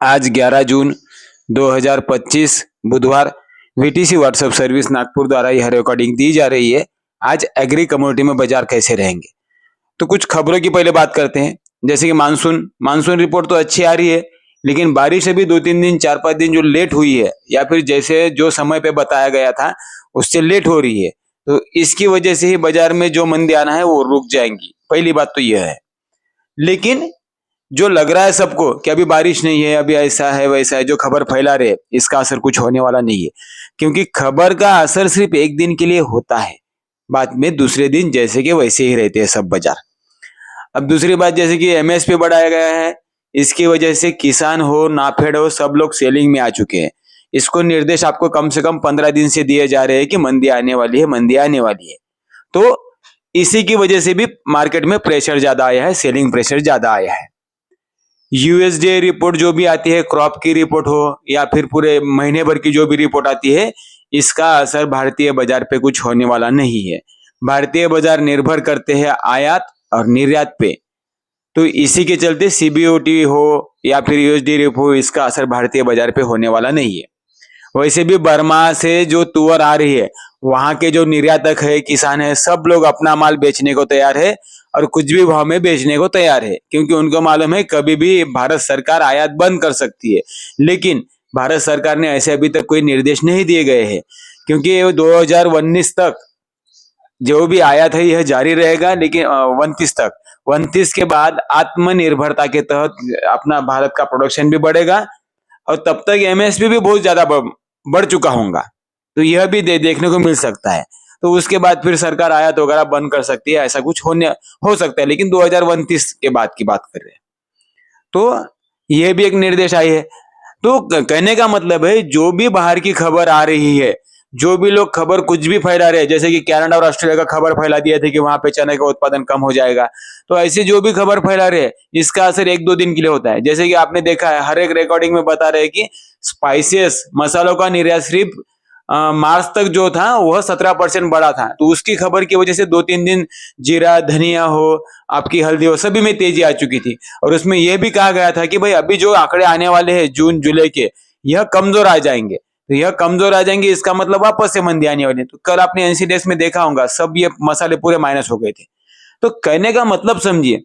आज 11 जून 2025 बुधवार VTC WhatsApp service Nagpur द्वारा यह रिकॉर्डिंग दी जा रही है। आज एग्री कमोडिटी में बाजार कैसे रहेंगे, तो कुछ खबरों की पहले बात करते हैं। जैसे कि मानसून रिपोर्ट तो अच्छी आ रही है, लेकिन बारिश अभी 2-3 दिन 4-5 दिन जो लेट हुई है या फिर जैसे जो समय पे बताया गया था उससे लेट हो रही है, तो इसकी वजह से ही बाजार में जो मंदी आना है वो रुक जाएंगी। पहली बात तो यह है। लेकिन जो लग रहा है सबको कि अभी बारिश नहीं है, अभी ऐसा है वैसा है, जो खबर फैला रहे, इसका असर कुछ होने वाला नहीं है, क्योंकि खबर का असर सिर्फ एक दिन के लिए होता है, बाद में दूसरे दिन जैसे कि वैसे ही रहते हैं सब बाजार। अब दूसरी बात, जैसे कि एमएसपी बढ़ाया गया है, इसकी वजह से किसान हो नाफेड हो सब लोग सेलिंग में आ चुके हैं। इसको निर्देश आपको कम से कम 15 दिन से दिए जा रहे हैं कि मंदी आने वाली है, मंदी आने वाली है। तो इसी की वजह से भी मार्केट में प्रेशर ज्यादा आया है, सेलिंग प्रेशर ज्यादा आया है। यूएसडीए रिपोर्ट जो भी आती है, क्रॉप की रिपोर्ट हो या फिर पूरे महीने भर की जो भी रिपोर्ट आती है, इसका असर भारतीय बाजार पे कुछ होने वाला नहीं है। भारतीय बाजार निर्भर करते हैं आयात और निर्यात पे, तो इसी के चलते सीबीओटी हो या फिर यूएसडी रिपोर्ट हो, इसका असर भारतीय बाजार पे होने वाला नहीं है। वैसे भी बर्मा से जो तुअर आ रही है, वहां के जो निर्यातक है, किसान है, सब लोग अपना माल बेचने को तैयार है और कुछ भी भाव में बेचने को तैयार है, क्योंकि उनको मालूम है कभी भी भारत सरकार आयात बंद कर सकती है। लेकिन भारत सरकार ने ऐसे अभी तक कोई निर्देश नहीं दिए गए हैं, क्योंकि 2019 तक जो भी आयात है यह जारी रहेगा। लेकिन 29 के बाद आत्मनिर्भरता के तहत अपना भारत का प्रोडक्शन भी बढ़ेगा और तब तक एमएसपी भी बहुत ज्यादा बढ़ चुका होगा, तो यह भी देखने को मिल सकता है। तो उसके बाद फिर सरकार आयात वगैरह बंद कर सकती है, ऐसा कुछ हो सकता है, लेकिन 2029 के बाद की बात कर रहे हैं। तो यह भी एक निर्देश आई है। तो कहने का मतलब है, जो भी बाहर की खबर आ रही है, जो भी लोग खबर कुछ भी फैला रहे हैं, जैसे कि कनाडा और ऑस्ट्रेलिया का खबर फैला दिया था कि वहां पे चने का उत्पादन कम हो जाएगा, तो ऐसे जो भी खबर फैला रहे हैं, इसका असर 1-2 दिन के लिए होता है। जैसे कि आपने देखा है, हर एक रिकॉर्डिंग में बता रहे हैं कि स्पाइसेस मसालों का निर्यात सिर्फ मार्च तक जो था वह 17% बढ़ा था, तो उसकी खबर की वजह से 2-3 दिन जीरा, धनिया हो, आपकी हल्दी हो, सभी में तेजी आ चुकी थी। और उसमें यह भी कहा गया था कि भाई अभी जो आंकड़े आने वाले हैं जून जुलाई के, यह कमजोर आ जाएंगे, तो यह कमजोर आ जाएंगे, इसका मतलब वापस से मंदी आने वाली है। तो कल आपने एनसीडीएक्स में देखा होगा, सब ये मसाले पूरे माइनस हो गए थे। तो कहने का मतलब समझिए,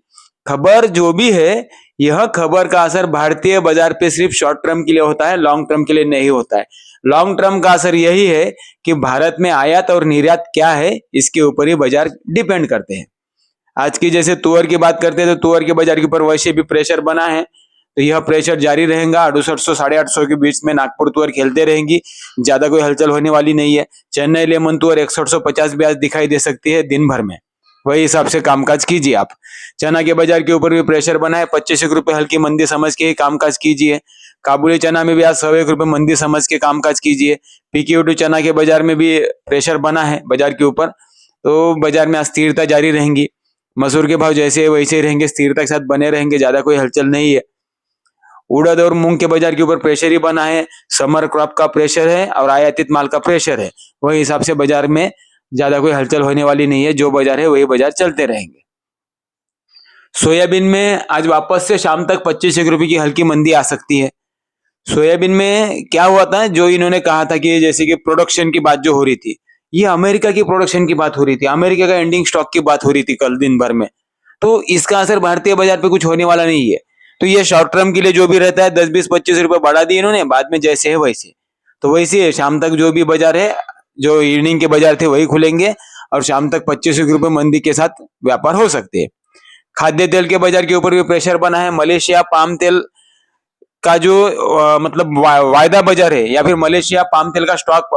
खबर जो भी है, यह खबर का असर भारतीय बाजार पे सिर्फ शॉर्ट टर्म के लिए होता है, लॉन्ग टर्म के लिए नहीं होता है। लॉन्ग टर्म का असर यही है कि भारत में आयात और निर्यात क्या है, इसके ऊपर ही बाजार डिपेंड करते हैं। आज की जैसे तुअर की बात करते हैं, तो तुअर के बाजार के ऊपर वैसे भी प्रेशर बना है, तो यह प्रेशर जारी रहेगा। 6800 850 के बीच में नागपुर तुअर खेलते रहेंगी, ज्यादा कोई हलचल होने वाली नहीं है। चेन्नई लेमन तुअर 6150 भी आज दिखाई दे सकती है दिन भर में, वही हिसाब से कामकाज कीजिए आप। चना के बाजार के ऊपर भी प्रेशर बना है, 25 रुपए हल्की मंदी समझ के ही कामकाज कीजिए। काबुली चना में भी आज 100 रुपए मंदी समझ के कामकाज कीजिए। पीक्यूटी चना के बाजार में भी प्रेशर बना है बाजार के ऊपर, तो बाजार में अस्थिरता जारी रहेंगी। मसूर के भाव जैसे वैसे रहेंगे, स्थिरता के साथ बने रहेंगे, ज्यादा कोई हलचल नहीं है। उड़द और मूंग के बाजार के ऊपर प्रेशर ही बना है, समर क्रॉप का प्रेशर है और आयातित माल का प्रेशर है, वही हिसाब से बाजार में ज्यादा कोई हलचल होने वाली नहीं है। जो बाजार है वही बाजार चलते रहेंगे। सोयाबीन में आज वापस से शाम तक 25 रुपए की हल्की मंदी आ सकती है। सोयाबीन में क्या हुआ था, जो इन्होंने कहा था कि जैसे कि प्रोडक्शन की बात जो हो रही थी, ये अमेरिका की प्रोडक्शन की बात हो रही थी, अमेरिका का एंडिंग स्टॉक की बात हो रही थी कल दिन भर में, तो इसका असर भारतीय बाजार पे कुछ होने वाला नहीं है। तो ये शॉर्ट टर्म के लिए जो भी रहता है, 10-20-25 रुपए बढ़ा दिए इन्होंने, बाद में जैसे है वैसे, तो वैसे है। शाम तक जो भी बाजार है, जो इवनिंग के बाजार थे वही खुलेंगे और शाम तक 25 रुपए मंदी के साथ व्यापार हो सकते हैं। खाद्य तेल के बाजार के ऊपर भी प्रेशर बना है। मलेशिया पाम तेल का जो मतलब वायदा बाजार है, या फिर मलेशिया पाम तेल का स्टॉक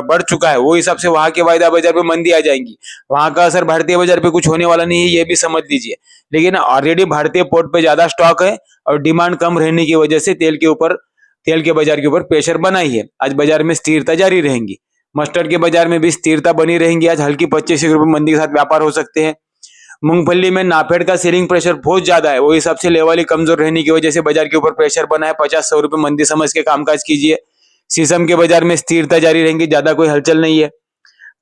बढ़ चुका है, वो हिसाब से वहां के वायदा बाजार पे मंदी आ जाएंगी। वहां का असर भारतीय बाजार पे कुछ होने वाला नहीं है, ये भी समझ लीजिए। लेकिन ऑलरेडी भारतीय पोर्ट पे ज्यादा स्टॉक है और डिमांड कम रहने की वजह से तेल के बाजार के ऊपर प्रेशर बना ही है। आज बाजार में स्थिरता जारी रहेंगी। मस्टर्ड के बाजार में भी स्थिरता बनी रहेंगी। आज हल्की 25 रुपए मंदी के साथ व्यापार हो सकते हैं। मूंगफली में नाफेड का सेलिंग प्रेशर बहुत ज्यादा है, वो हिसाब से लेवल ही कमजोर रहने की वजह से बाजार के ऊपर प्रेशर बना है। 50-100 रुपए मंदी समझ के कामकाज कीजिए। शीशम के बाजार में स्थिरता जारी रहेंगी, ज्यादा कोई हलचल नहीं है।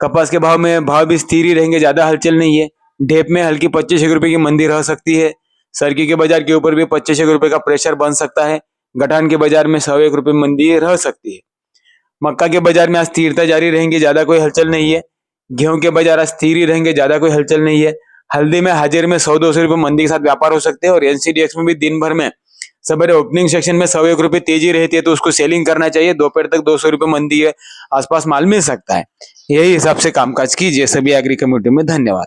कपास के भाव भी स्थिर ही रहेंगे, ज्यादा हलचल नहीं है। ढेप में हल्की 25 रुपए की मंदी रह सकती है। सरकी के बाजार के ऊपर भी 25 रुपए का प्रेशर बन सकता है। गठान के बाजार में 101 रुपये मंदी रह सकती है। मक्का के बाजार में आज स्थिरता जारी रहेंगे, ज्यादा कोई हलचल नहीं है। गेहूं के बाजार आज स्थिर ही रहेंगे, ज्यादा कोई हलचल नहीं है। हल्दी में हाजिर में 100-200 रुपये मंदी के साथ व्यापार हो सकते हैं और एनसीडीएक्स में भी दिन भर में सवेरे ओपनिंग सेक्शन में 101 रुपये तेजी रहती है तो उसको सेलिंग करना चाहिए। दोपहर तक 200 रुपये मंदी है, आसपास माल मिल सकता है। यही हिसाब से कामकाज कीजिए। सभी एग्री कम्युनिटी में धन्यवाद।